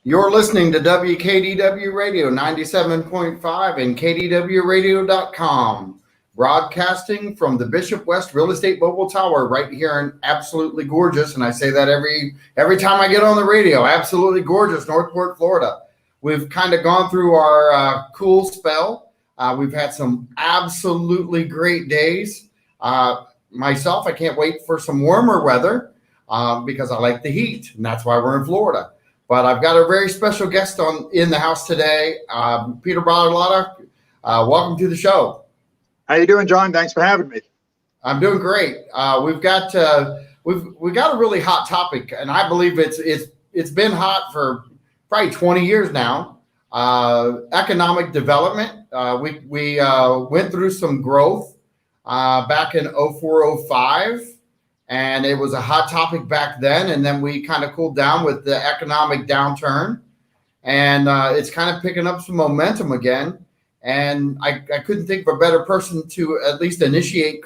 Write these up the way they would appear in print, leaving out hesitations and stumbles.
You're listening to WKDW Radio 97.5 and KDWRadio.com, broadcasting from the Bishop West Real Estate Mobile Tower right here in absolutely gorgeous, and I say that every time I get on the radio, absolutely gorgeous Northport, Florida. We've kind of gone through our cool spell. We've had some absolutely great days. Myself, I can't wait for some warmer weather because I like the heat, and that's why we're in Florida. But I've got a very special guest in the house today, Peter Bartolotta. Welcome to the show. How you doing, John? Thanks for having me. I'm doing great. We've got a really hot topic, and I believe it's been hot for probably 20 years now. Economic development. We went through some growth back in 04, 05. And it was a hot topic back then. And then we kind of cooled down with the economic downturn. And it's kind of picking up some momentum again. And I couldn't think of a better person to at least initiate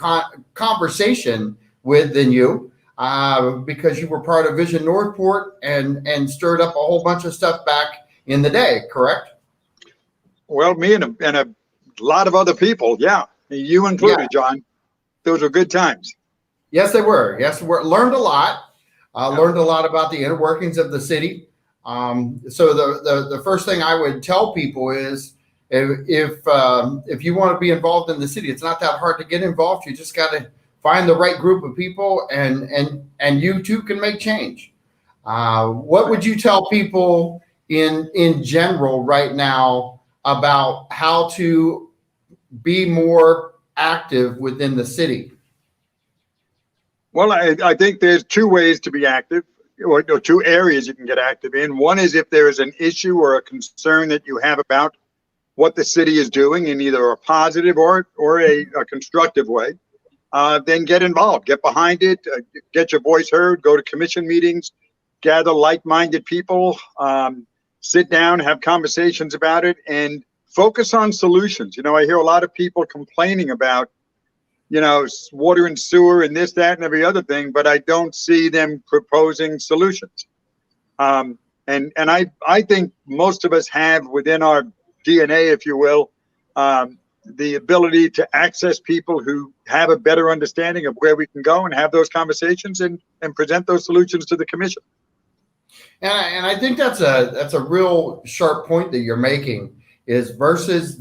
conversation with than you, because you were part of Vision Northport and stirred up a whole bunch of stuff back in the day, correct? Well, me and a lot of other people, yeah. You included, yeah. John. Those were good times. Yes, they were. Learned a lot. Learned a lot about the inner workings of the city. So the first thing I would tell people is if you want to be involved in the city, it's not that hard to get involved. You just got to find the right group of people, and you too can make change. What would you tell people in general right now about how to be more active within the city? Well, I think there's two ways to be active, or two areas you can get active in. One is if there is an issue or a concern that you have about what the city is doing in either a positive or a constructive way, then get involved, get behind it, get your voice heard, go to commission meetings, gather like-minded people, sit down, have conversations about it, and focus on solutions. I hear a lot of people complaining about water and sewer and this, that, and every other thing, but I don't see them proposing solutions. And I think most of us have within our DNA, if you will, the ability to access people who have a better understanding of where we can go and have those conversations and present those solutions to the commission. And I think that's a real sharp point that you're making, is versus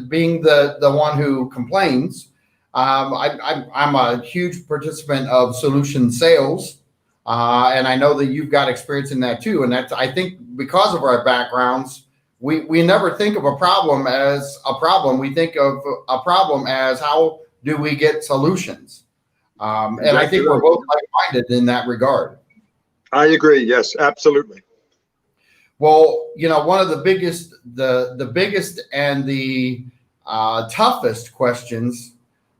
being the one who complains. I'm a huge participant of solution sales, and I know that you've got experience in that too. And that's, I think, because of our backgrounds, we never think of a problem as a problem. We think of a problem as how do we get solutions. And I think we're both like-minded in that regard. I agree. Yes, absolutely. Well, one of the biggest and the toughest questions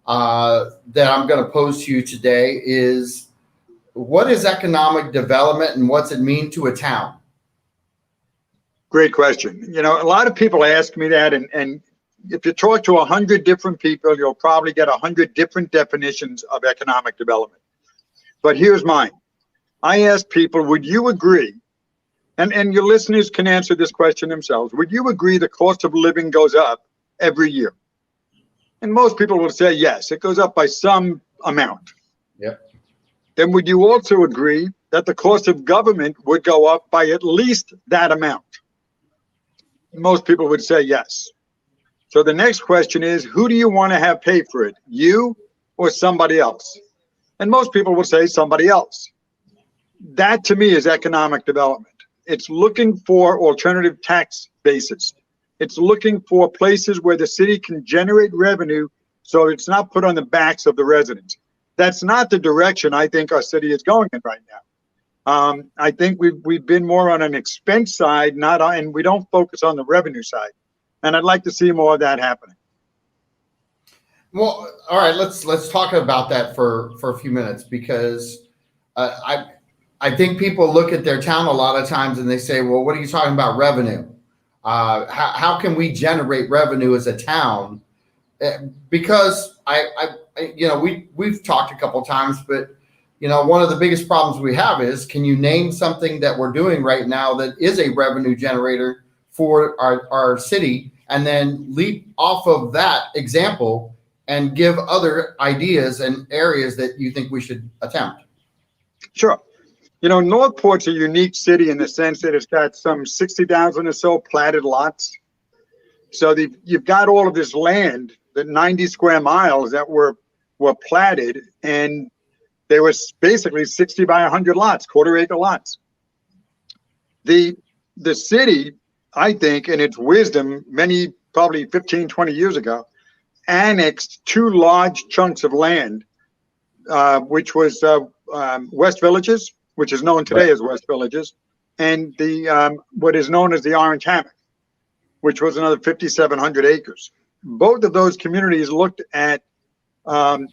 that I'm going to pose to you today is, what is economic development and what's it mean to a town? Great question. A lot of people ask me that, and if you talk to 100 different people, you'll probably get 100 different definitions of economic development. But here's mine. I ask people, would you agree, and your listeners can answer this question themselves, would you agree the cost of living goes up every year? And most people will say, yes, it goes up by some amount. Yep. Then would you also agree that the cost of government would go up by at least that amount? Most people would say yes. So the next question is, who do you want to have pay for it, you or somebody else? And most people will say somebody else. That to me is economic development. It's looking for alternative tax bases. It's looking for places where the city can generate revenue so it's not put on the backs of the residents. That's not the direction I think our city is going in right now. I think we've been more on an expense side, and we don't focus on the revenue side. And I'd like to see more of that happening. Well, all right, let's talk about that for a few minutes, because I think people look at their town a lot of times and they say, well, what are you talking about revenue? How can we generate revenue as a town? Because we've talked a couple of times, but one of the biggest problems we have is, can you name something that we're doing right now that is a revenue generator for our city, and then leap off of that example and give other ideas and areas that you think we should attempt? Sure. Northport's a unique city in the sense that it's got some 60,000 or so platted lots. So you've got all of this land, the 90 square miles that were platted, and there was basically 60 by 100 lots, quarter-acre lots. The city, I think, in its wisdom, probably 15, 20 years ago, annexed two large chunks of land, which was West Villages, which is known today as West Villages, and what is known as the Orange Hammock, which was another 5,700 acres. Both of those communities looked at,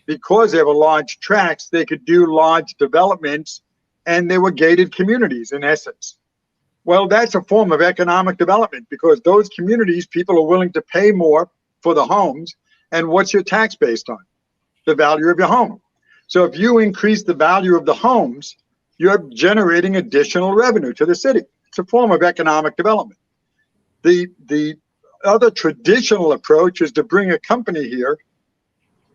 because they were large tracts, they could do large developments, and they were gated communities in essence. Well, that's a form of economic development, because those communities, people are willing to pay more for the homes. And what's your tax based on? The value of your home. So if you increase the value of the homes, you're generating additional revenue to the city. It's a form of economic development. The other traditional approach is to bring a company here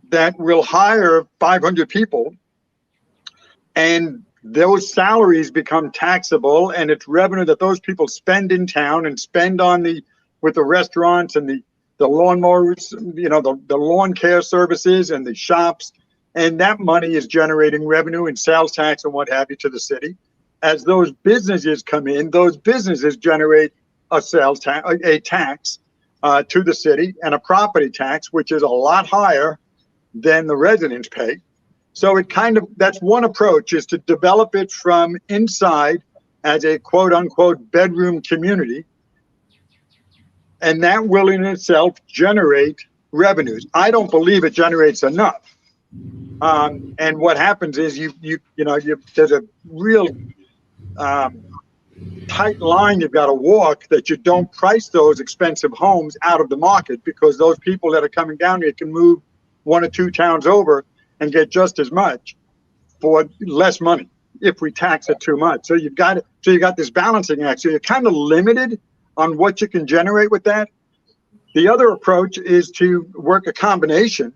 that will hire 500 people, and those salaries become taxable, and it's revenue that those people spend in town and spend with the restaurants and the lawnmowers, the lawn care services and the shops. And that money is generating revenue and sales tax and what have you to the city. As those businesses come in, those businesses generate a sales tax, a tax to the city, and a property tax, which is a lot higher than the residents pay. So that's one approach, is to develop it from inside as a quote unquote bedroom community. And that will in itself generate revenues. I don't believe it generates enough. And what happens is there's a real tight line you've got to walk, that you don't price those expensive homes out of the market, because those people that are coming down here can move 1 or 2 towns over and get just as much for less money if we tax it too much. So you got this balancing act. So you're kind of limited on what you can generate with that. The other approach is to work a combination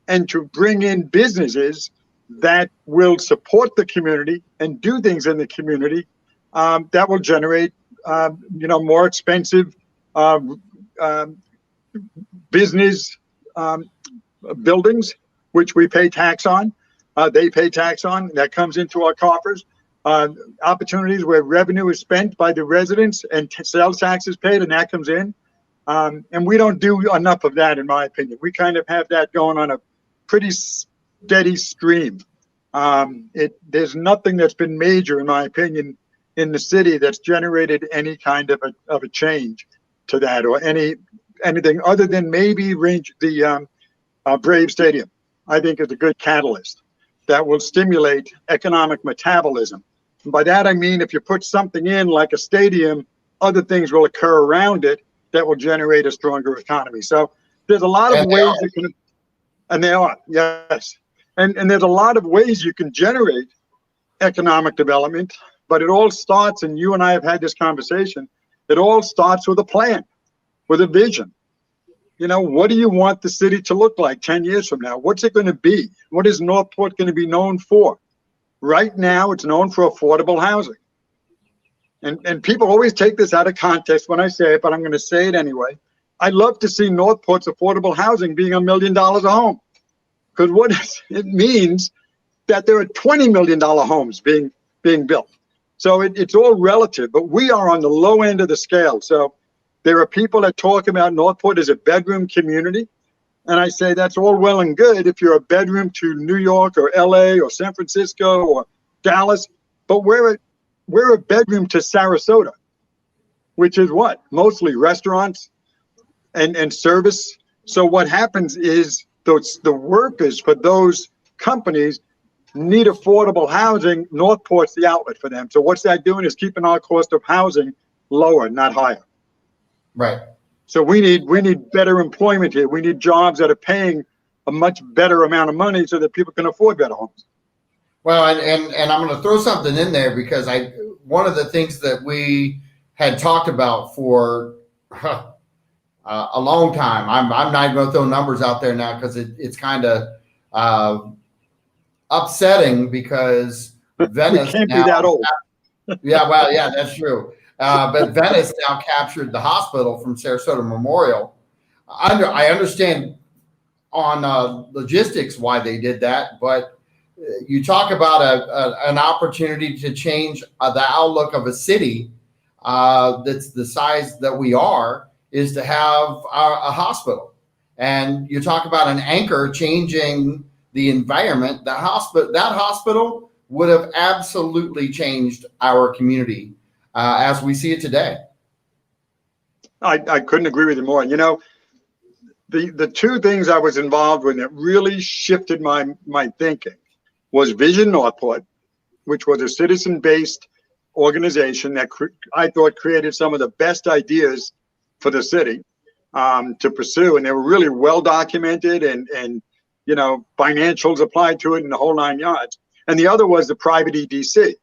and to bring in businesses that will support the community and do things in the community that will generate, more expensive business buildings, which we pay tax on. They pay tax on. That comes into our coffers. Opportunities where revenue is spent by the residents and sales tax is paid, and that comes in. And we don't do enough of that, in my opinion. We kind of have that going on a pretty steady stream. There's nothing that's been major, in my opinion, in the city that's generated any kind of a change to that, or anything other than maybe the Brave Stadium. I think is a good catalyst that will stimulate economic metabolism. And by that I mean, if you put something in like a stadium, other things will occur around it that will generate a stronger economy. So there's a lot of ways you can, and they are, yes. And there's a lot of ways you can generate economic development, but it all starts, and you and I have had this conversation, it all starts with a plan, with a vision. What do you want the city to look like 10 years from now? What's it going to be? What is Northport going to be known for? Right now, it's known for affordable housing. And people always take this out of context when I say it, but I'm going to say it anyway. I'd love to see Northport's affordable housing being $1 million a home. Because it means that there are $20 million homes being built. So it's all relative, but we are on the low end of the scale. So there are people that talk about Northport as a bedroom community. And I say that's all well and good if you're a bedroom to New York or LA or San Francisco or Dallas, but we're a bedroom to Sarasota, which is what? Mostly restaurants and service. So what happens is the workers for those companies need affordable housing. Northport's the outlet for them. So what's that doing is keeping our cost of housing lower, not higher. Right. So we need better employment here. We need jobs that are paying a much better amount of money so that people can afford better homes. Well, and I'm going to throw something in there because one of the things that we had talked about for a long time. I'm not going to throw numbers out there now because it's kind of uh, upsetting because We Venice can't be now. that old. Yeah, well, yeah, that's true. But Venice now captured the hospital from Sarasota Memorial. I understand on logistics why they did that, but you talk about an opportunity to change the outlook of a city that's the size that we are, is to have a hospital. And you talk about an anchor changing the environment. That hospital would have absolutely changed our community as we see it today. I couldn't agree with you more. You know, the two things I was involved with that really shifted my thinking was Vision Northport, which was a citizen-based organization that I thought created some of the best ideas for the city to pursue, and they were really well documented, and you know, financials applied to it and the whole 9 yards. And the other was the private EDC.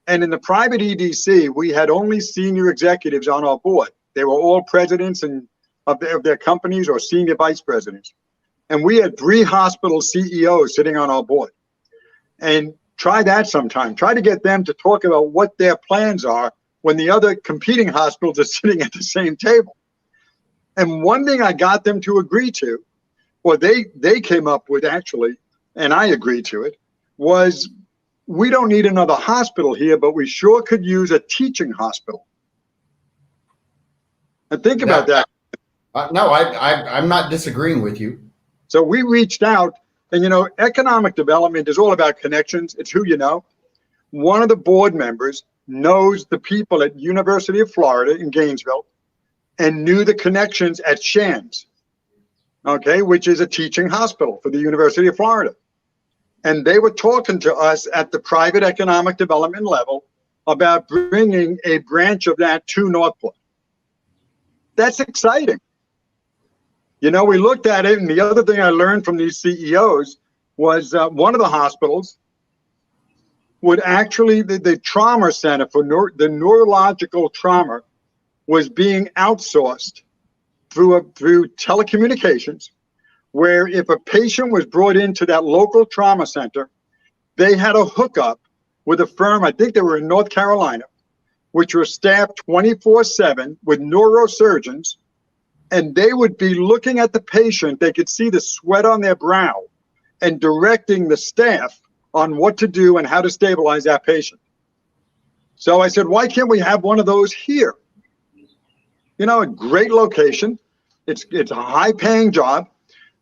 And in the private EDC, we had only senior executives on our board. They were all presidents and of their companies or senior vice presidents. And we had 3 hospital CEOs sitting on our board. And try that sometime. Try to get them to talk about what their plans are when the other competing hospitals are sitting at the same table. And one thing I got them to agree to, or they came up with actually, and I agreed to it, was we don't need another hospital here, but we sure could use a teaching hospital. And think about that. No, I'm not disagreeing with you. So we reached out, and you know, economic development is all about connections. It's who you know. One of the board members knows the people at University of Florida in Gainesville and knew the connections at Shands, okay, which is a teaching hospital for the University of Florida. And they were talking to us at the private economic development level about bringing a branch of that to Northport. That's exciting. You know, we looked at it, and the other thing I learned from these CEOs was one of the hospitals would actually, the trauma center for the neurological trauma was being outsourced through telecommunications, where if a patient was brought into that local trauma center, they had a hookup with a firm, I think they were in North Carolina, which were staffed 24/7 with neurosurgeons, and they would be looking at the patient. They could see the sweat on their brow and directing the staff on what to do and how to stabilize that patient. So I said, why can't we have one of those here? You know, a great location. It's a high-paying job,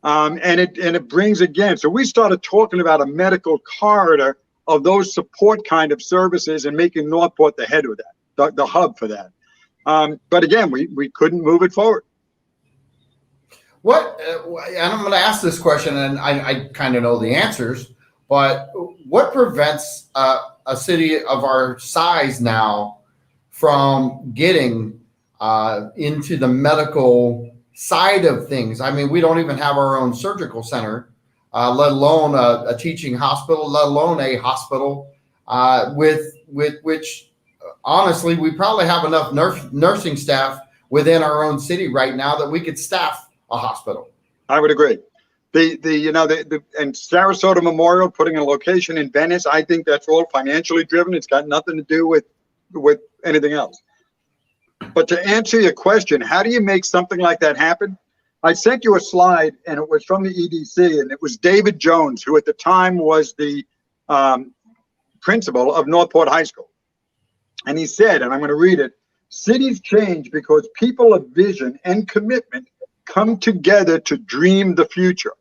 and it brings again. So we started talking about a medical corridor of those support kind of services and making Northport the head of that, the hub for that. But again, we couldn't move it forward. And I'm going to ask this question, and I kind of know the answers, but what prevents a city of our size now from getting into the medical side of things? I mean, we don't even have our own surgical center, let alone a teaching hospital, let alone a hospital with which, honestly, we probably have enough nursing staff within our own city right now that we could staff a hospital. I would agree. And Sarasota Memorial putting a location in Venice, I think that's all financially driven. It's got nothing to do with anything else. But to answer your question, how do you make something like that happen? I sent you a slide, and it was from the EDC, and it was David Jones, who at the time was the principal of Northport High School. And he said, and I'm going to read it, cities change because people of vision and commitment come together to dream the future.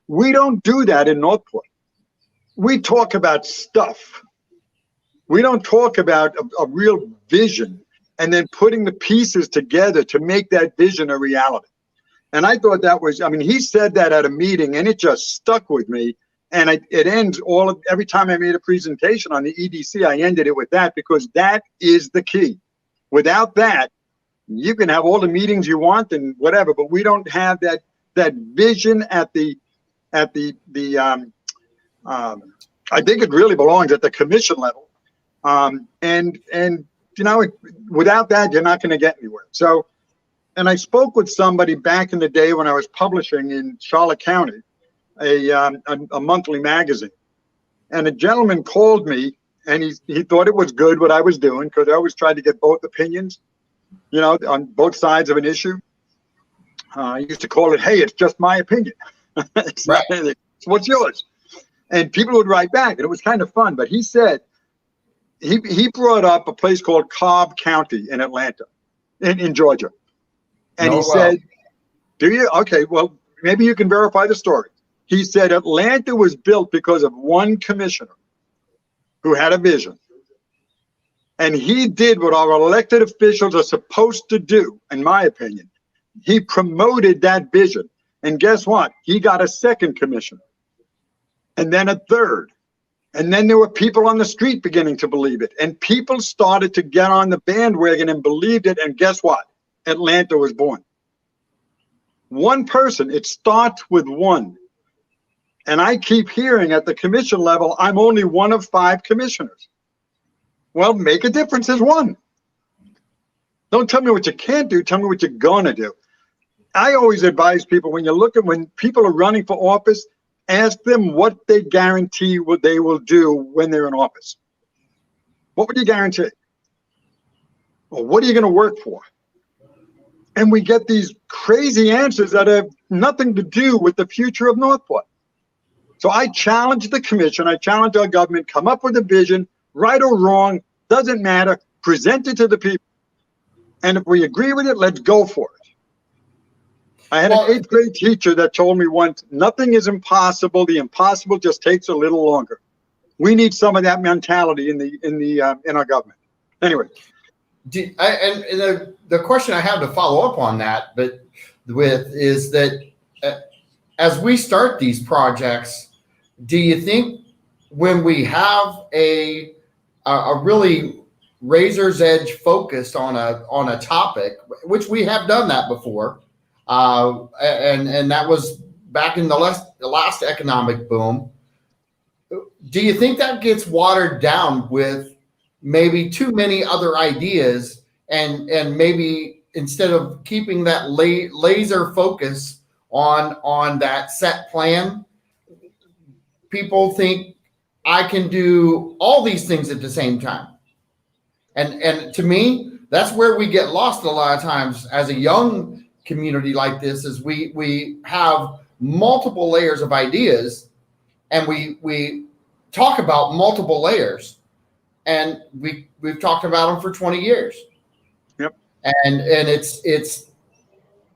We don't do that in Northport. We talk about stuff. We don't talk about a real vision and then putting the pieces together to make that vision a reality. And I thought that was, I mean, he said that at a meeting, and it just stuck with me. And it ends every time I made a presentation on the EDC, I ended it with that, because that is the key. Without that, you can have all the meetings you want and whatever, but we don't have that vision at the I think it really belongs at the commission level. And you know, without that, you're not going to get anywhere. So, and I spoke with somebody back in the day when I was publishing in Charlotte County, a monthly magazine. And a gentleman called me, and he thought it was good what I was doing, because I always tried to get both opinions, you know, on both sides of an issue. I used to call it, "Hey, it's just my opinion." It's Right. not anything. So what's yours? And people would write back, and it was kind of fun. But he said he brought up a place called Cobb County in Atlanta, in Georgia, and he said, "Do you? Okay, well, maybe you can verify the story." He said Atlanta was built because of one commissioner who had a vision. And he did what our elected officials are supposed to do, in my opinion. He promoted that vision. And guess what? He got a second commissioner, and then a third. And then there were people on the street beginning to believe it. And people started to get on the bandwagon and believed it. And guess what? Atlanta was born. One person, it starts with one. And I keep hearing at the commission level, I'm only one of 5 commissioners. Well, make a difference as one. Don't tell me what you can't do. Tell me what you're going to do. I always advise people, when people are running for office, ask them what they guarantee what they will do when they're in office. What would you guarantee? Well, what are you going to work for? And we get these crazy answers that have nothing to do with the future of Northport. So I challenge the commission, I challenge our government, come up with a vision, right or wrong, doesn't matter, present it to the people. And if we agree with it, let's go for it. I had an 8th grade teacher that told me once, nothing is impossible, the impossible just takes a little longer. We need some of that mentality in our government. Anyway. The question I have to follow up on that, is that as we start these projects, do you think when we have a really razor's edge focused on a topic, which we have done that before, and that was back in the last economic boom, do you think that gets watered down with maybe too many other ideas, and maybe instead of keeping that laser focus on that set plan, people think I can do all these things at the same time? And to me, that's where we get lost a lot of times as a young community like this, is we have multiple layers of ideas, and we talk about multiple layers, and we've talked about them for 20 years. Yep. And it's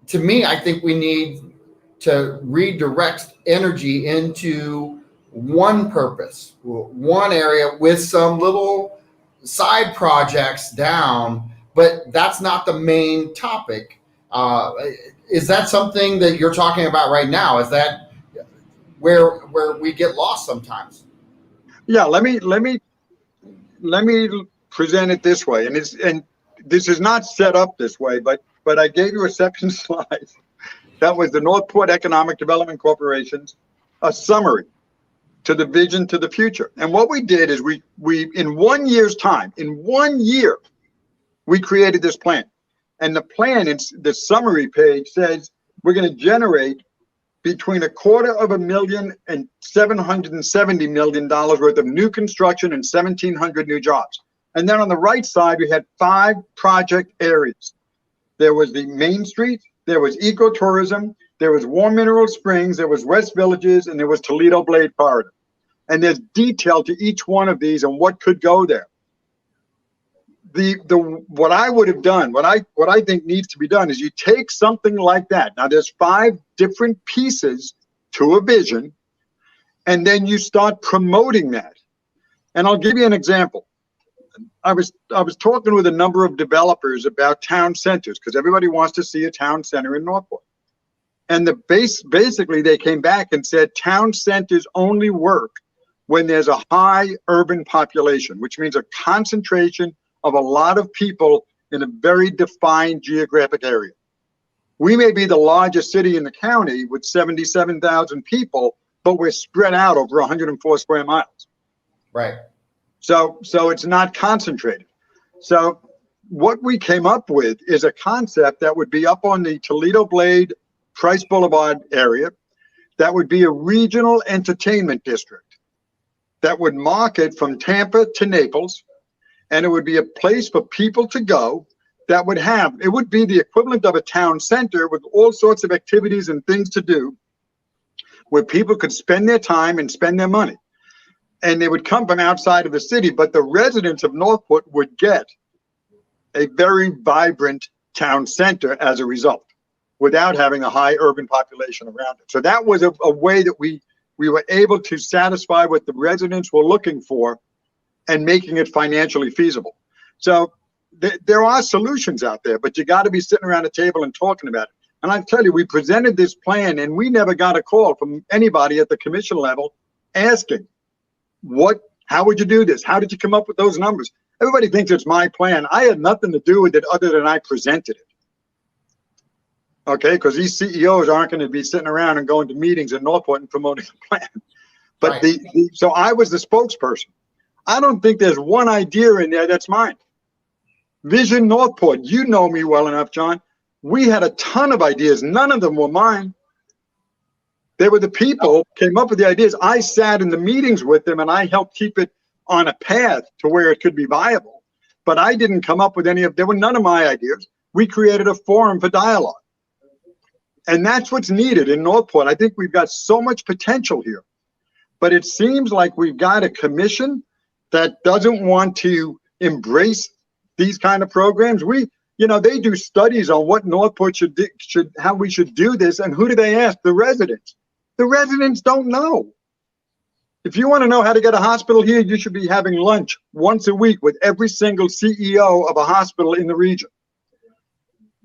to me, I think we need to redirect energy into one purpose, one area, with some little side projects down, but that's not the main topic. Is that something that you're talking about right now? Is that where we get lost sometimes? Yeah, let me present it this way, and this is not set up this way, but I gave you a second slide. That was the Northport Economic Development Corporation's a summary to the vision to the future. And what we did is we in 1 year's time, in 1 year, we created this plan. And the plan, it's the summary page, says we're going to generate between $250,000 and $770 million worth of new construction and 1,700 new jobs. And then on the right side, we had 5 project areas. There was the Main Street, there was ecotourism, there was Warm Mineral Springs, there was West Villages, and there was Toledo Blade Corridor. And there's detail to each one of these and what could go there. What I would have done, what I think needs to be done, is you take something like that. Now there's 5 different pieces to a vision, and then you start promoting that. And I'll give you an example. I was talking with a number of developers about town centers, because everybody wants to see a town center in Northport. And basically they came back and said town centers only work when there's a high urban population, which means a concentration of a lot of people in a very defined geographic area. We may be the largest city in the county with 77,000 people, but we're spread out over 104 square miles. Right. So it's not concentrated. So what we came up with is a concept that would be up on the Toledo Blade Price Boulevard area. That would be a regional entertainment district that would market from Tampa to Naples. And it would be a place for people to go that would have, it would be the equivalent of a town center with all sorts of activities and things to do where people could spend their time and spend their money. And they would come from outside of the city, but the residents of Northport would get a very vibrant town center as a result, without having a high urban population around it. So that was a way that we were able to satisfy what the residents were looking for and making it financially feasible. So there are solutions out there, but you got to be sitting around a table and talking about it. And I tell you, we presented this plan and we never got a call from anybody at the commission level asking, how would you do this? How did you come up with those numbers? Everybody thinks it's my plan. I had nothing to do with it other than I presented it. Okay, because these CEOs aren't going to be sitting around and going to meetings in Northport and promoting a plan. But right. So I was the spokesperson. I don't think there's one idea in there that's mine. Vision Northport, you know me well enough, John. We had a ton of ideas. None of them were mine. They were the people came up with the ideas. I sat in the meetings with them and I helped keep it on a path to where it could be viable. But I didn't come up with there were none of my ideas. We created a forum for dialogue. And that's what's needed in Northport. I think we've got so much potential here. But it seems like we've got a commission that doesn't want to embrace these kind of programs. They do studies on what Northport how we should do this. And who do they ask? The residents. The residents don't know. If you want to know how to get a hospital here, you should be having lunch once a week with every single CEO of a hospital in the region.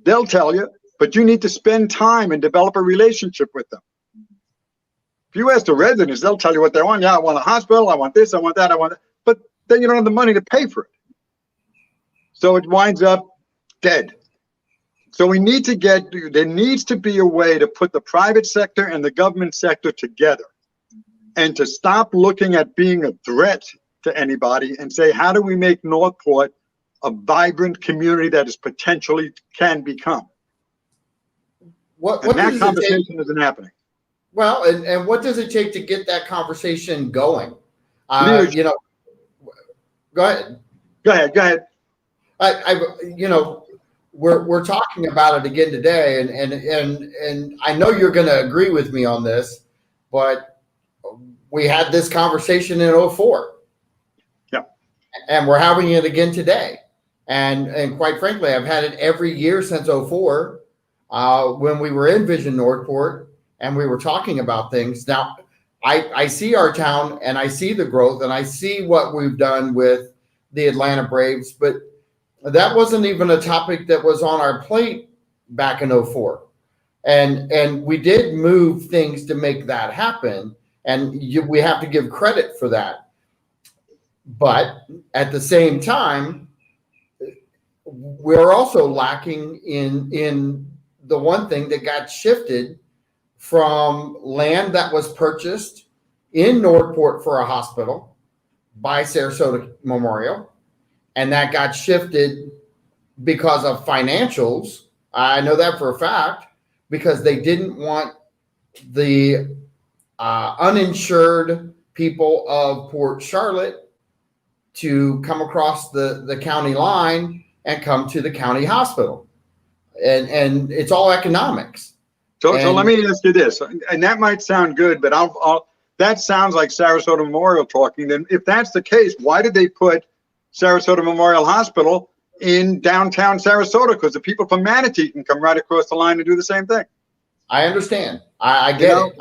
They'll tell you, but you need to spend time and develop a relationship with them. If you ask the residents, they'll tell you what they want. Yeah, I want a hospital. I want this. I want that. I want that. But then you don't have the money to pay for it. So it winds up dead. So there needs to be a way to put the private sector and the government sector together and to stop looking at being a threat to anybody and say, how do we make Northport a vibrant community that is potentially can become? That conversation isn't happening. Well, and what does it take to get that conversation going? Go ahead. Go ahead. We're talking about it again today, and I know you're going to agree with me on this, but we had this conversation in 2004. Yeah. And we're having it again today. And quite frankly, I've had it every year since 2004 when we were in Vision Northport and we were talking about things. Now, I see our town and I see the growth and I see what we've done with the Atlanta Braves, but that wasn't even a topic that was on our plate back in 2004. And we did move things to make that happen. And we have to give credit for that. But at the same time, we're also lacking in the one thing that got shifted from land that was purchased in Northport for a hospital by Sarasota Memorial. And that got shifted because of financials. I know that for a fact, because they didn't want the uninsured people of Port Charlotte to come across the county line and come to the county hospital. And it's all economics. So let me ask you this, and that might sound good, but that sounds like Sarasota Memorial talking. Then if that's the case, why did they put Sarasota Memorial Hospital in downtown Sarasota? Because the people from Manatee can come right across the line and do the same thing. I understand. I get it.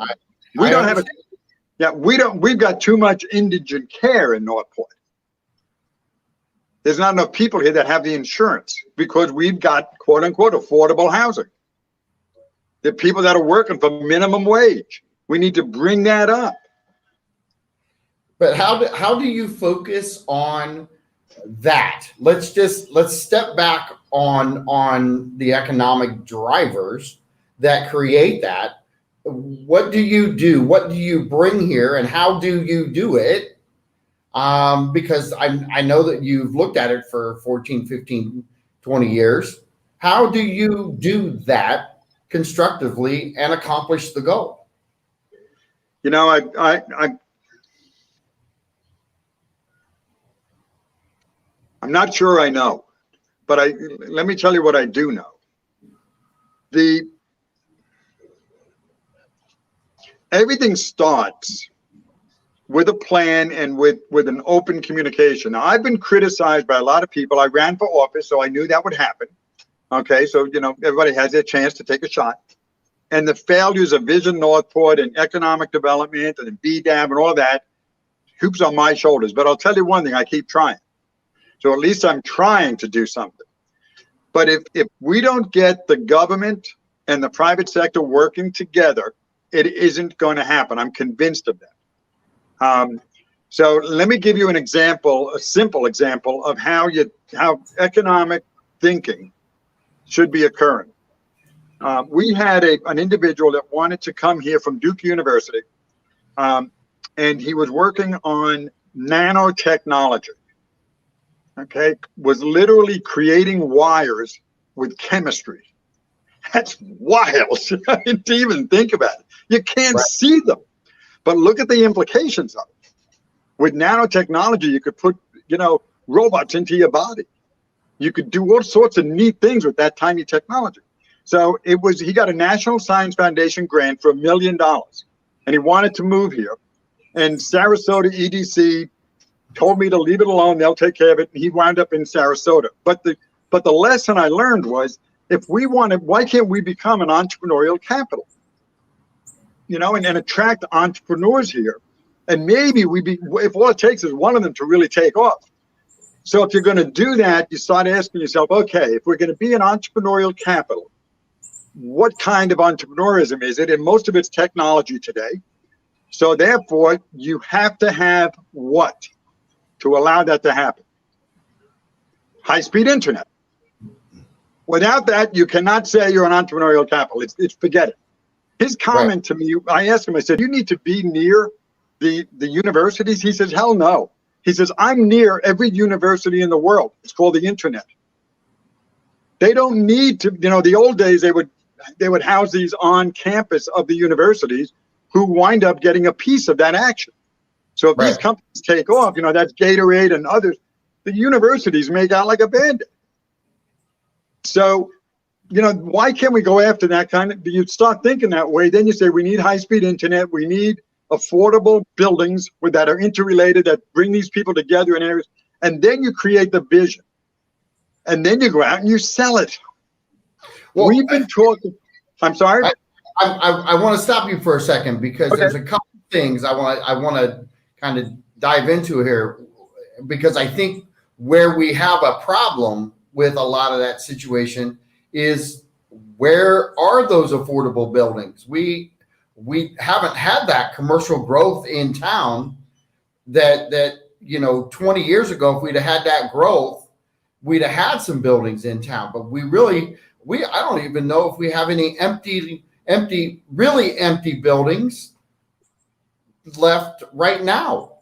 We don't have we've got too much indigent care in Northport. There's not enough people here that have the insurance because we've got quote unquote affordable housing. The people that are working for minimum wage. We need to bring that up. But how do you focus on that? Let's step back on the economic drivers that create that. What do you do? What do you bring here and how do you do it because I know that you've looked at it for 14, 15, 20 years. How do you do that constructively and accomplish the goal? You know, I'm not sure I know, but let me tell you what I do know. Everything starts with a plan and with an open communication. Now, I've been criticized by a lot of people. I ran for office, so I knew that would happen. Okay, so, you know, everybody has their chance to take a shot. And the failures of Vision Northport and economic development and BDAB and all that, hoops on my shoulders. But I'll tell you one thing, I keep trying. So at least I'm trying to do something. But if we don't get the government and the private sector working together, it isn't going to happen. I'm convinced of that. So let me give you an example, a simple example of how economic thinking should be occurring. We had an individual that wanted to come here from Duke University, and he was working on nanotechnology. Okay, was literally creating wires with chemistry. That's wild to even think about it. You can't see them, but look at the implications of it. With nanotechnology, you could put, you know, robots into your body. You could do all sorts of neat things with that tiny technology. So he got a National Science Foundation grant for $1 million, and he wanted to move here. And Sarasota EDC told me to leave it alone. They'll take care of it. And he wound up in Sarasota. But the lesson I learned was, why can't we become an entrepreneurial capital? You know, and attract entrepreneurs here. And maybe if all it takes is one of them to really take off. So if you're going to do that, you start asking yourself, okay, if we're going to be an entrepreneurial capital, what kind of entrepreneurism is it? And most of it's technology today. So therefore, you have to have what to allow that to happen? High-speed internet. Without that, you cannot say you're an entrepreneurial capital. It's forget it. His comment to me, I asked him, I said, you need to be near the universities? He says, hell no. He says, I'm near every university in the world. It's called the internet. They don't need to, you know, the old days, they would house these on campus of the universities who wind up getting a piece of that action. So if these companies take off, you know, that's Gatorade and others, the universities make out like a bandit. So, you know, why can't we go after that kind of, you start thinking that way, then you say we need high-speed internet, we need affordable buildings that are interrelated, that bring these people together in areas, and then you create the vision. And then you go out and you sell it. Well, we've been talking, I'm sorry? I want to stop you for a second because there's a couple of things I want to kind of dive into here, because I think where we have a problem with a lot of that situation is, where are those affordable buildings? We haven't had that commercial growth in town that you know, 20 years ago, if we'd have had that growth, we'd have had some buildings in town. But I don't even know if we have any really empty buildings left right now.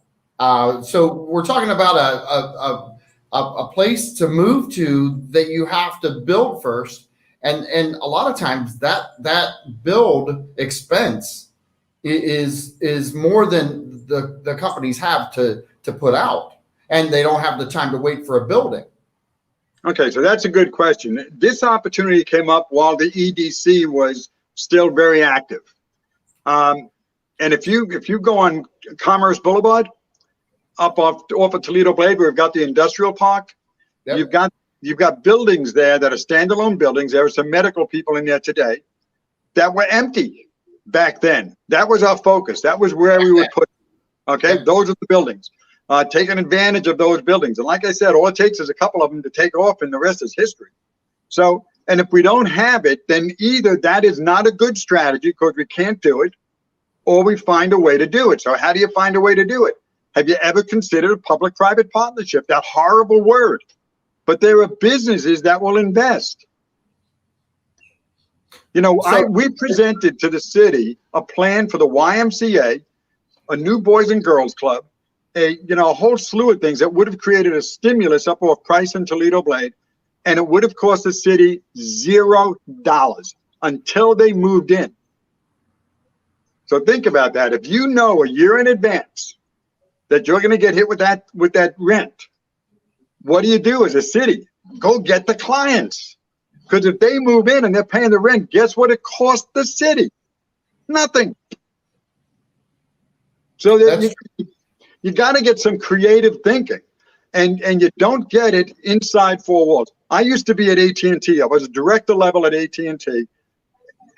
So we're talking about a place to move to that you have to build first. And a lot of times that build expense is more than the companies have to put out, and they don't have the time to wait for a building. Okay, so that's a good question. This opportunity came up while the EDC was still very active. And if you go on Commerce Boulevard, up off of Toledo Blade, where we've got the industrial park, you've got buildings there that are standalone buildings. There are some medical people in there today that were empty back then. That was our focus. That was where we would put. Okay, those are the buildings. Taking advantage of those buildings. And like I said, all it takes is a couple of them to take off, and the rest is history. So, and if we don't have it, then either that is not a good strategy because we can't do it, or we find a way to do it. So how do you find a way to do it? Have you ever considered a public-private partnership? That horrible word. But there are businesses that will invest. You know, we presented to the city a plan for the YMCA, a new Boys and Girls Club, a whole slew of things that would have created a stimulus up off Price and Toledo Blade, and it would have cost the city $0 until they moved in. So think about that. If you know a year in advance that you're going to get hit with that rent, what do you do as a city? Go get the clients. Because if they move in and they're paying the rent, guess what it costs the city? Nothing. So you got to get some creative thinking, and you don't get it inside four walls. I used to be at AT&T. I was a director level at AT&T,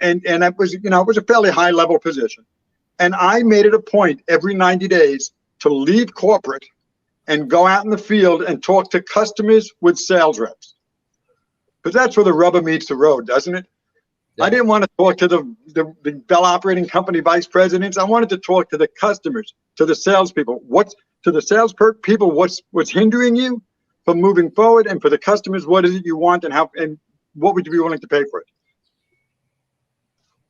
and it was a fairly high level position. And I made it a point every 90 days to leave corporate and go out in the field and talk to customers with sales reps. Because that's where the rubber meets the road, doesn't it? Yeah. I didn't want to talk to the Bell Operating Company vice presidents. I wanted to talk to the customers, to the salespeople. What's hindering you from moving forward, and for the customers, what is it you want, and what would you be willing to pay for it?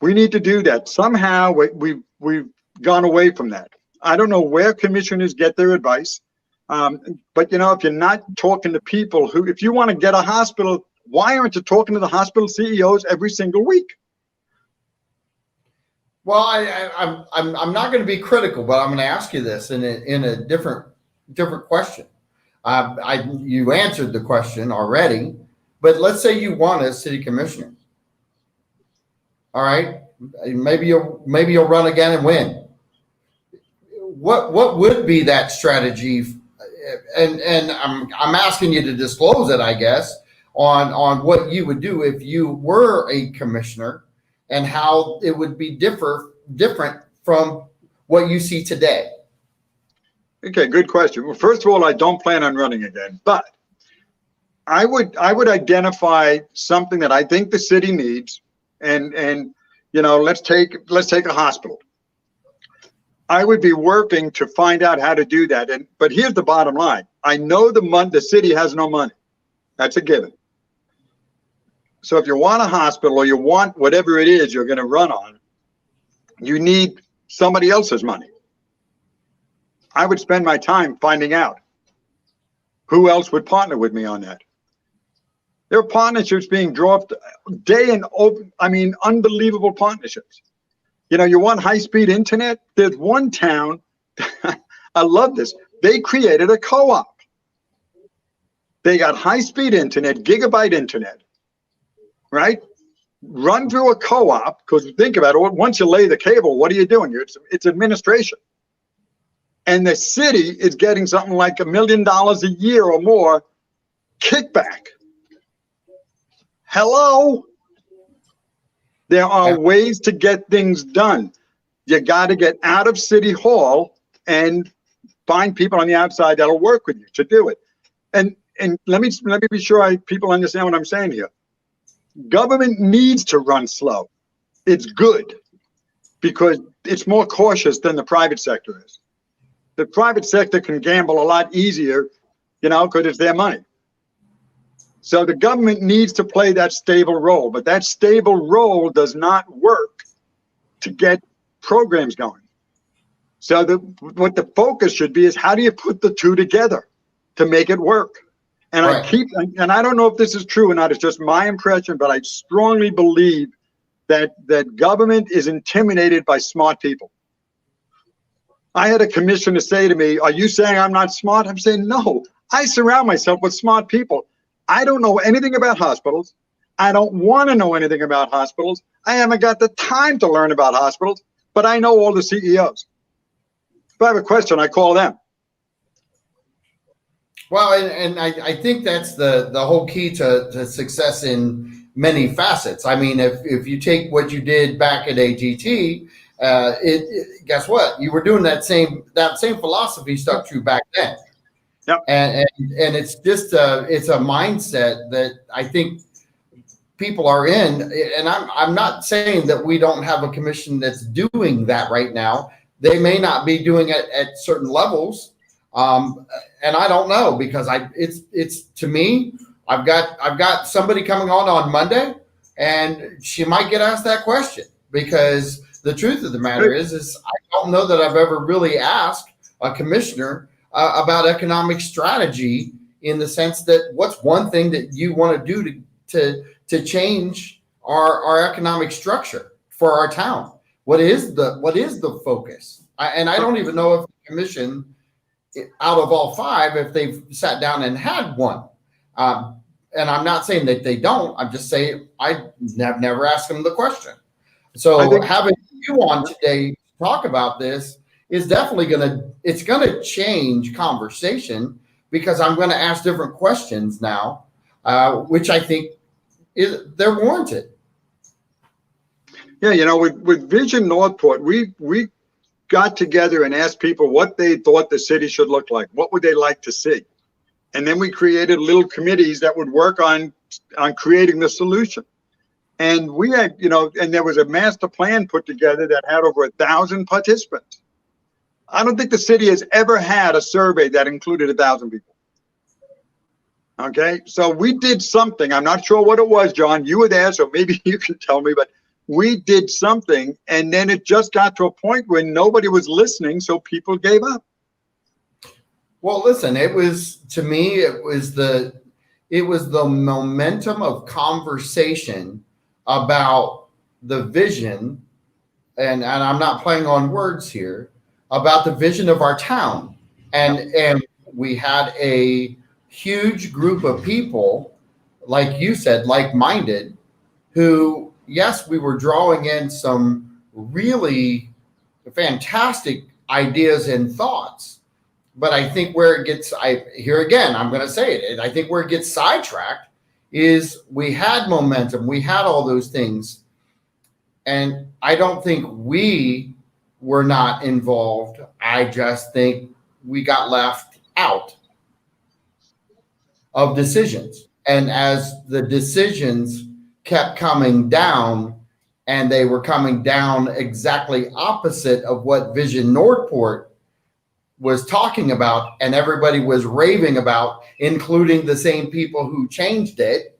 We need to do that. Somehow we've gone away from that. I don't know where commissioners get their advice, but if you're not talking to people if you want to get a hospital, why aren't you talking to the hospital CEOs every single week? Well, I'm not going to be critical, but I'm going to ask you this in a different question. You answered the question already, but let's say you want a city commissioner. All right, maybe you'll run again and win. What would be that strategy? And I'm asking you to disclose it, I guess, on what you would do if you were a commissioner, and how it would be different from what you see today. Okay, good question. Well, first of all, I don't plan on running again, but I would identify something that I think the city needs, and let's take a hospital. I would be working to find out how to do that. But here's the bottom line. I know the city has no money. That's a given. So if you want a hospital, or you want whatever it is you're going to run on, you need somebody else's money. I would spend my time finding out who else would partner with me on that. There are partnerships being dropped unbelievable partnerships. You want high-speed internet? There's one town, I love this, they created a co-op. They got high-speed internet, gigabyte internet, right? Run through a co-op, because think about it, once you lay the cable, what are you doing? It's administration. And the city is getting something like $1 million a year or more kickback. Hello? There are ways to get things done. You got to get out of City Hall and find people on the outside that'll work with you to do it. And let me be sure people understand what I'm saying here. Government needs to run slow. It's good because it's more cautious than the private sector is. The private sector can gamble a lot easier, because it's their money. So the government needs to play that stable role, but that stable role does not work to get programs going. So what the focus should be is, how do you put the two together to make it work? And right. I don't know if this is true or not, it's just my impression, but I strongly believe that government is intimidated by smart people. I had a commissioner say to me, "Are you saying I'm not smart?" I'm saying, no, I surround myself with smart people. I don't know anything about hospitals. I don't want to know anything about hospitals. I haven't got the time to learn about hospitals, but I know all the CEOs. If I have a question, I call them. Well, and I think that's the whole key to success in many facets. I mean, if you take what you did back at AGT, guess what? You were doing that same philosophy stuck true back then. Yep. And it's just it's a mindset that I think people are in. And I'm not saying that we don't have a commission that's doing that right now. They may not be doing it at certain levels. And I don't know, because it's to me, I've got somebody coming on Monday, and she might get asked that question, because the truth of the matter is I don't know that I've ever really asked a commissioner about economic strategy, in the sense that what's one thing that you want to do to change our economic structure for our town? What is the focus? And I don't even know if the commission, out of all five, if they've sat down and had one. And I'm not saying that they don't. I'm just saying I have never asked them the question. So having you on today to talk about this is definitely gonna change conversation, because I'm going to ask different questions now, which I think they're warranted. Yeah, with Vision Northport, we got together and asked people what they thought the city should look like. What would they like to see? And then we created little committees that would work on creating the solution. And we had, and there was a master plan put together that had over 1,000 participants. I don't think the city has ever had a survey that included 1,000 people. Okay, so we did something. I'm not sure what it was, John. You were there, so maybe you can tell me, but we did something, and then it just got to a point where nobody was listening, so people gave up. Well, listen, it was the momentum of conversation about the vision, and I'm not playing on words here, about the vision of our town. And we had a huge group of people, like you said, like-minded, who, yes, we were drawing in some really fantastic ideas and thoughts. But I think where it gets, here again, I'm going to say it, I think where it gets sidetracked is we had momentum, we had all those things. And I don't think we were not involved. I just think we got left out of decisions. And as the decisions kept coming down, and they were coming down exactly opposite of what Vision Northport was talking about, and everybody was raving about, including the same people who changed it.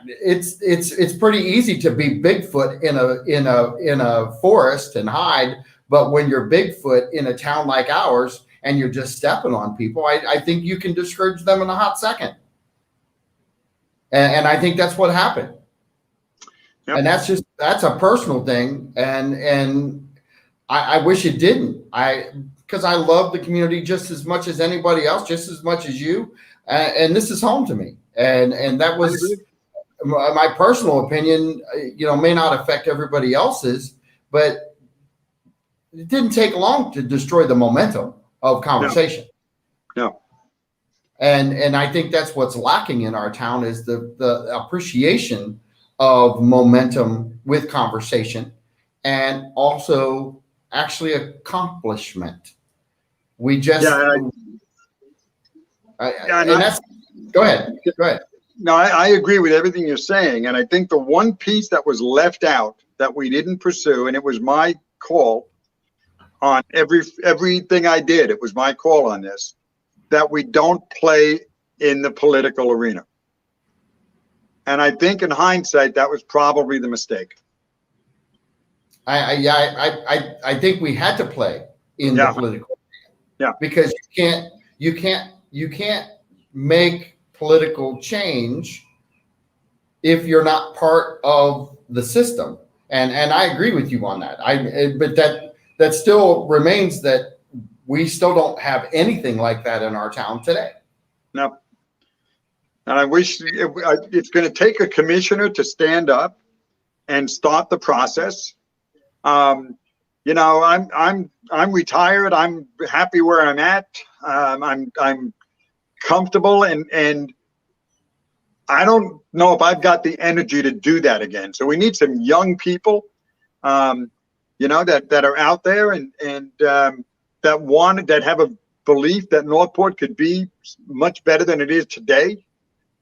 It's pretty easy to be Bigfoot in a forest and hide, but when you're Bigfoot in a town like ours and you're just stepping on people, I think you can discourage them in a hot second. And I think that's what happened. Yep. And that's a personal thing, and I wish it didn't. Because I love the community just as much as anybody else, just as much as you, and this is home to me. And that was my personal opinion. May not affect everybody else's, but it didn't take long to destroy the momentum of conversation. No. And I think that's what's lacking in our town, is the appreciation of momentum with conversation, and also actually accomplishment. We just go ahead. No, I agree with everything you're saying, and I think the one piece that was left out that we didn't pursue, and it was my call on everything I did, it was my call on this, that we don't play in the political arena. And I think in hindsight, that was probably the mistake. I think we had to play in the political arena. Because you can't make political change if you're not part of the system. And I agree with you on that. But that still remains that we still don't have anything like that in our town today. No. And I wish it's going to take a commissioner to stand up and start the process. I'm retired. I'm happy where I'm at. I'm comfortable, and I don't know if I've got the energy to do that again. So we need some young people, that are out there and that have a belief that Northport could be much better than it is today,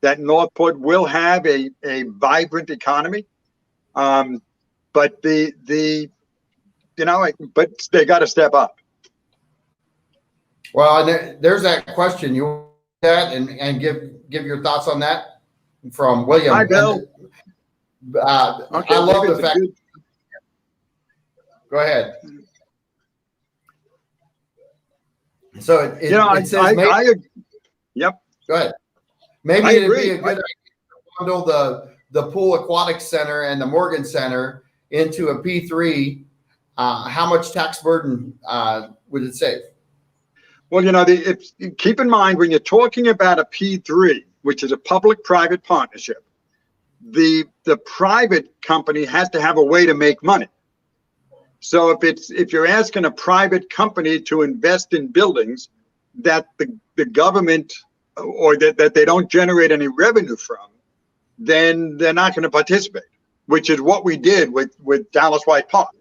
that Northport will have a vibrant economy. But they got to step up. Well, and there's that question you that and give your thoughts on that from William. Hi, Bill. Okay, I love the fact. Go ahead. So it says maybe, yep. Go ahead. Maybe I it'd agree. be a good idea to bundle the Pool Aquatic Center and the Morgan Center into a P3. How much tax burden would it save? Well, keep in mind when you're talking about a P3, which is a public-private partnership, the private company has to have a way to make money. So if you're asking a private company to invest in buildings that the government or that they don't generate any revenue from, then they're not going to participate, which is what we did with Dallas White Park.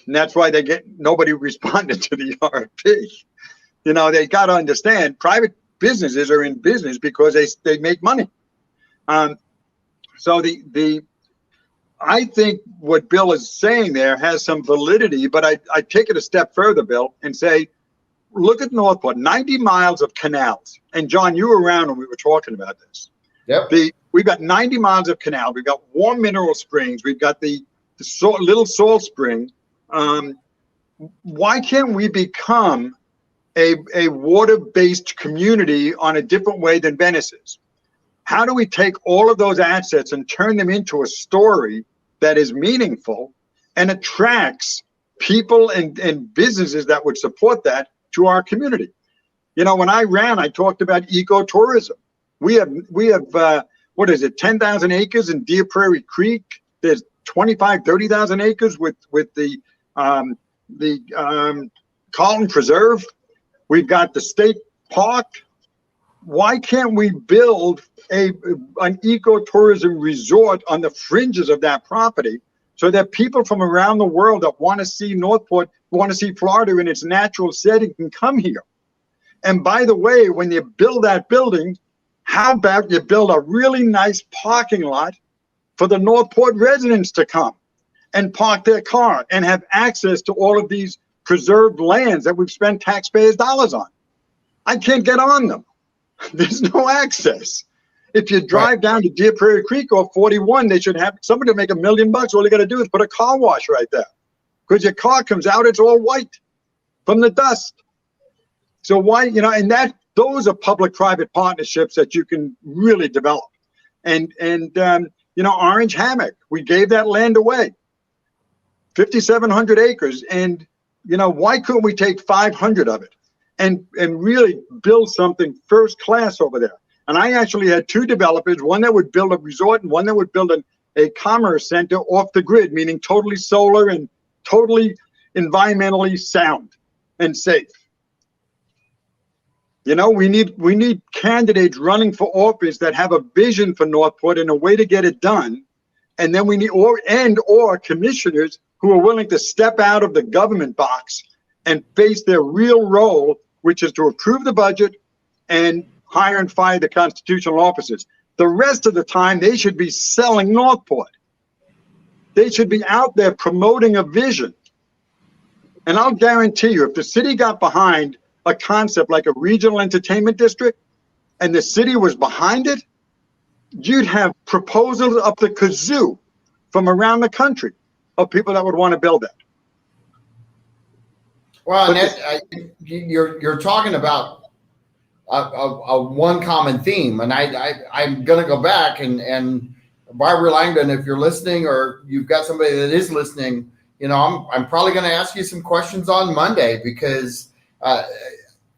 And that's why nobody responded to the RFP. They got to understand private businesses are in business because they make money. So I think what Bill is saying there has some validity, but I take it a step further, Bill, and say, look at Northport, 90 miles of canals. And John, you were around when we were talking about this. Yep. We've got 90 miles of canal. We've got warm mineral springs. We've got the little salt spring. Why can't we become a water-based community on a different way than Venice is? How do we take all of those assets and turn them into a story that is meaningful and attracts people and businesses that would support that to our community? When I ran, I talked about ecotourism. We have what is it, 10,000 acres in Deer Prairie Creek. There's 30,000 acres with the Carlton Preserve. We've got the state park. Why can't we build an ecotourism resort on the fringes of that property so that people from around the world that want to see Northport, want to see Florida in its natural setting can come here? And by the way, when you build that building, how about you build a really nice parking lot for the Northport residents to come and park their car and have access to all of these preserved lands that we've spent taxpayers' dollars on? I can't get on them. There's no access. If you drive down to Deer Prairie Creek or 41, they should have somebody to make $1 million. All you got to do is put a car wash right there, because your car comes out, it's all white from the dust. So why, and those are public-private partnerships that you can really develop. And Orange Hammock, we gave that land away, 5,700 acres. And, why couldn't we take 500 of it and really build something first class over there? And I actually had two developers, one that would build a resort and one that would build a commerce center off the grid, meaning totally solar and totally sound and safe. We need candidates running for office that have a vision for Northport and a way to get it done. And then we need or commissioners who are willing to step out of the government box and face their real role, which is to approve the budget and hire and fire the constitutional officers. The rest of the time, they should be selling Northport. They should be out there promoting a vision. And I'll guarantee you, if the city got behind a concept like a regional entertainment district and the city was behind it, you'd have proposals up the kazoo from around the country of people that would want to build that. Well, you're talking about a one common theme, and I'm going to go back and Barbara Langdon, if you're listening or you've got somebody that is listening, I'm probably going to ask you some questions on Monday, because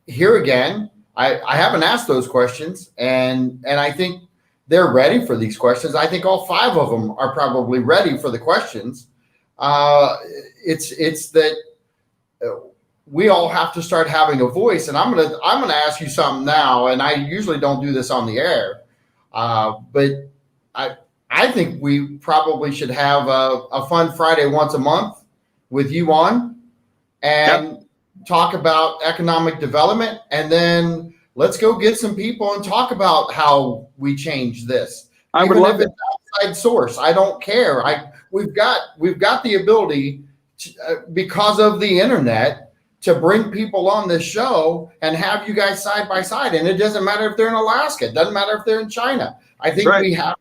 here again, I haven't asked those questions, and I think they're ready for these questions. I think all 5 of them are probably ready for the questions. It's that we all have to start having a voice, and I'm gonna ask you something now, and I usually don't do this on the air, but I think we probably should have a fun Friday once a month with you on, and talk about economic development, and then let's go get some people and talk about how we change this. I would love it. Outside source, I don't care. We've got the ability to, because of the internet, to bring people on this show and have you guys side by side. And it doesn't matter if they're in Alaska. It doesn't matter if they're in China. I think we have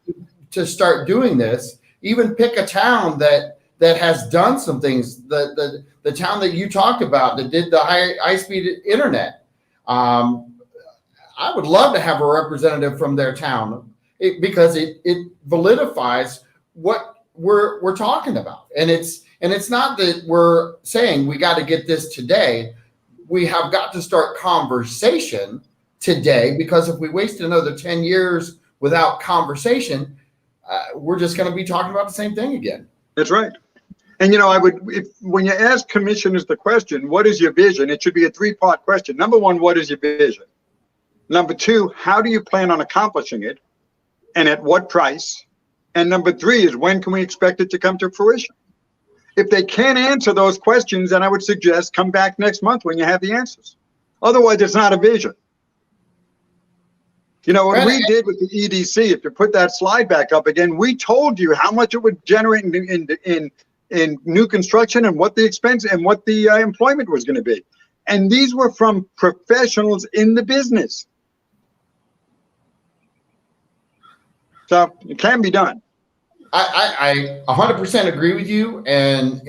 to start doing this. Even pick a town that has done some things. The town that you talked about that did the high speed internet. I would love to have a representative from their town because it validifies what we're talking about. And it's not that we're saying we got to get this today. We have got to start conversation today, because if we waste another 10 years without conversation, we're just going to be talking about the same thing again. That's right. And, when you ask commissioners the question, what is your vision? It should be a 3-part question. Number one, what is your vision? Number two, how do you plan on accomplishing it? And at what price? And number three is, when can we expect it to come to fruition? If they can't answer those questions, then I would suggest come back next month when you have the answers. Otherwise, it's not a vision. What we did with the EDC, if you put that slide back up again, we told you how much it would generate in new construction and what the expense and what the employment was going to be. And these were from professionals in the business. So it can be done. I 100% agree with you, and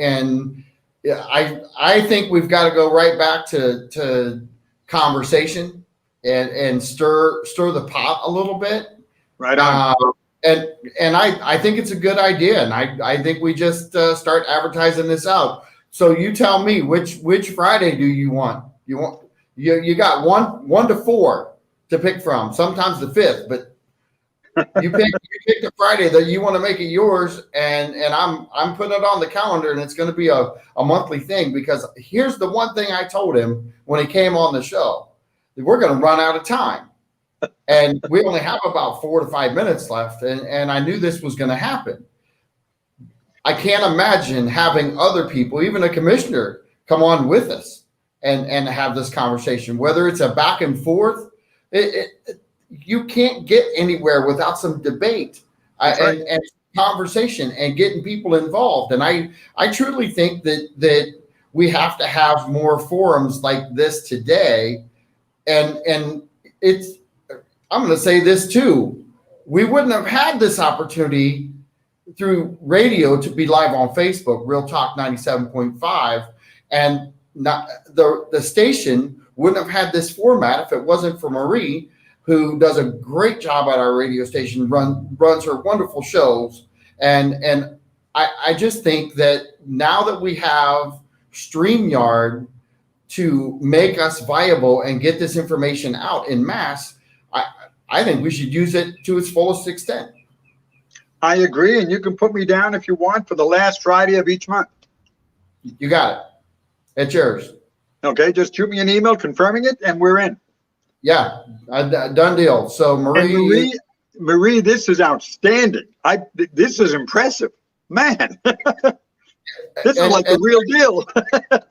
I think we've got to go right back to conversation and stir the pot a little bit. Right on. And I think it's a good idea, and I think we just start advertising this out. So you tell me, which Friday do you want? You got one to 4 to pick from. Sometimes the 5th, but you pick the Friday that you want to make it yours, and I'm putting it on the calendar, and it's going to be a monthly thing, because here's the one thing I told him when he came on the show: we're going to run out of time, and we only have about 4 to 5 minutes left, and I knew this was going to happen. I can't imagine having other people, even a commissioner, come on with us and have this conversation, whether it's a back and forth. You can't get anywhere without some debate and conversation and getting people involved. And I truly think that we have to have more forums like this today. And I'm going to say this too: we wouldn't have had this opportunity through radio to be live on Facebook, Real Talk 97.5, and not the station wouldn't have had this format if it wasn't for Marie, who does a great job at our radio station, runs her wonderful shows. And I just think that now that we have StreamYard to make us viable and get this information out in mass, I think we should use it to its fullest extent. I agree, and you can put me down if you want for the last Friday of each month. You got it. It's yours. Okay, just shoot me an email confirming it, and we're in. Yeah, done deal. So Marie, this is outstanding. This is impressive, man. This is like the real deal.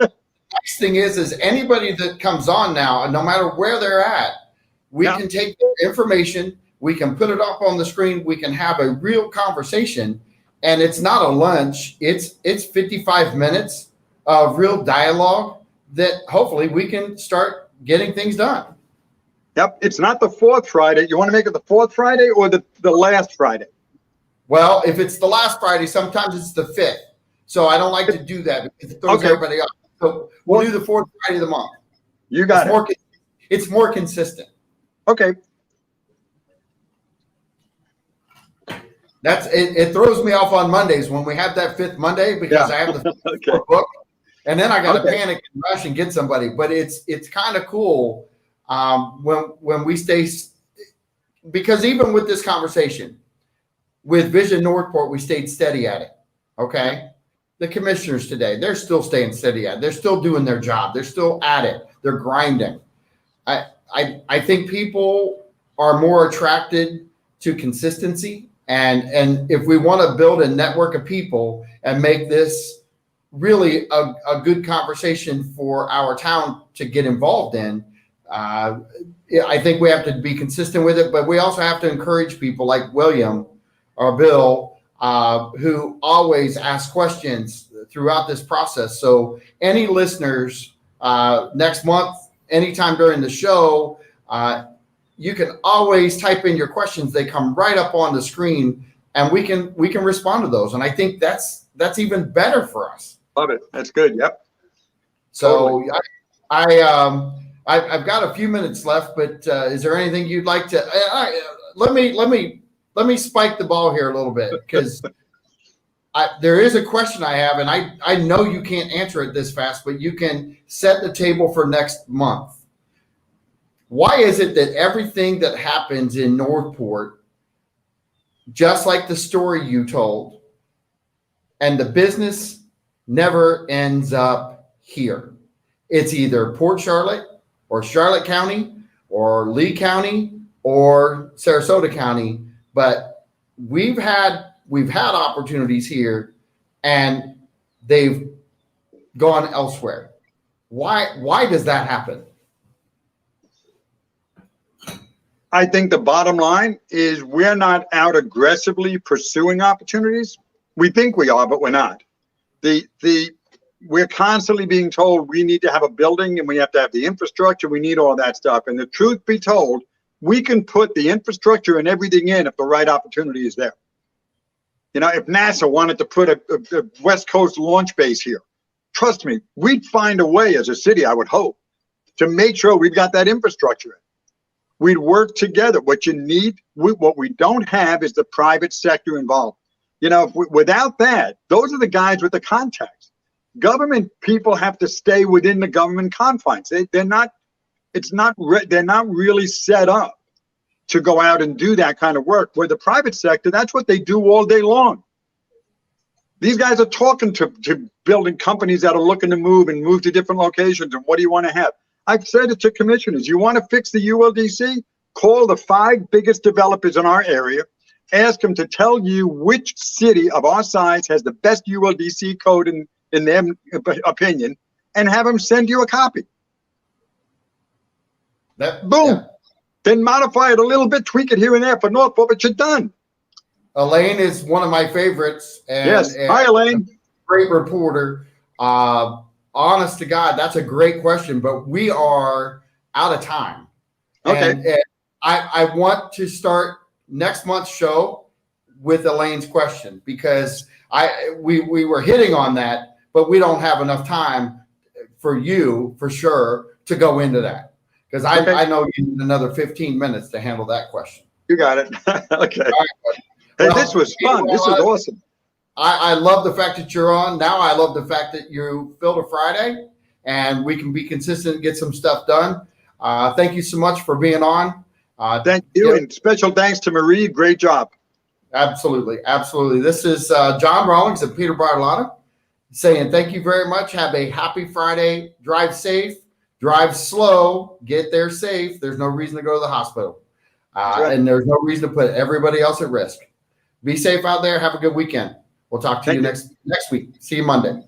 Next thing is anybody that comes on now, no matter where they're at, we can take their information, we can put it up on the screen, we can have a real conversation, and it's not a lunch. It's 55 minutes of real dialogue that hopefully we can start getting things done. Yep, it's not the 4th Friday. You want to make it the 4th Friday or the last Friday? Well, if it's the last Friday, sometimes it's the 5th. So I don't like to do that because it throws everybody off. So we'll do the 4th Friday of the month. You got it. It's more consistent. Okay. It throws me off on Mondays when we have that 5th Monday, because I have the book, and then I got to panic and rush and get somebody. But it's kind of cool when we stay, because even with this conversation with Vision Northport, we stayed steady at it. Okay, the commissioners today, they're still staying steady at it. They're still doing their job. They're still at it. They're grinding. I think people are more attracted to consistency. And if we want to build a network of people and make this really a good conversation for our town to get involved in, I think we have to be consistent with it. But we also have to encourage people like William or Bill, who always ask questions throughout this process. So any listeners next month, anytime during the show, you can always type in your questions. They come right up on the screen, and we can respond to those. And I think that's even better for us. Love it. That's good. Yep. So totally. I I've got a few minutes left, but is there anything you'd like to? Let me spike the ball here a little bit, because there is a question I have, and I know you can't answer it this fast, but you can set the table for next month. Why is it that everything that happens in Northport, just like the story you told, and the business never ends up here? It's either Port Charlotte or Charlotte County or Lee County or Sarasota County, but we've had opportunities here and they've gone elsewhere. Why does that happen? I think the bottom line is we're not out aggressively pursuing opportunities. We think we are, but we're not. We're constantly being told we need to have a building and we have to have the infrastructure. We need all that stuff. And the truth be told, we can put the infrastructure and everything in if the right opportunity is there. You know, if NASA wanted to put a West Coast launch base here, trust me, we'd find a way as a city, I would hope, to make sure we've got that infrastructure in. We'd work together. What you need, what we don't have is the private sector involved. You know, without that, those are the guys with the contacts. Government people have to stay within the government confines. They're not really set up to go out and do that kind of work. Where the private sector, that's what they do all day long. These guys are talking to building companies that are looking to move to different locations. And what do you want to have? I've said it to commissioners. You want to fix the ULDC? Call the 5 biggest developers in our area. Ask them to tell you which city of our size has the best ULDC code in their opinion, and have them send you a copy. Boom. Yeah. Then modify it a little bit, tweak it here and there for Northport, but you're done. Elaine is one of my favorites. Yes. Hi, Elaine. Great reporter. Honest to God, that's a great question, but we are out of time. Okay. And I want to start next month's show with Elaine's question, because we were hitting on that, but we don't have enough time for you, for sure, to go into that. Because I know you need another 15 minutes to handle that question. You got it. Okay. Right, hey, well, this was fun. This was awesome. I love the fact that you're on. Now I love the fact that you filled a Friday and we can be consistent and get some stuff done. Thank you so much for being on. Thank you. And special thanks to Marie. Great job. Absolutely. Absolutely. This is John Rawings and Peter Bartolotta saying thank you very much. Have a happy Friday. Drive safe. Drive slow. Get there safe. There's no reason to go to the hospital. Right. And there's no reason to put everybody else at risk. Be safe out there. Have a good weekend. We'll talk to you next week. See you Monday.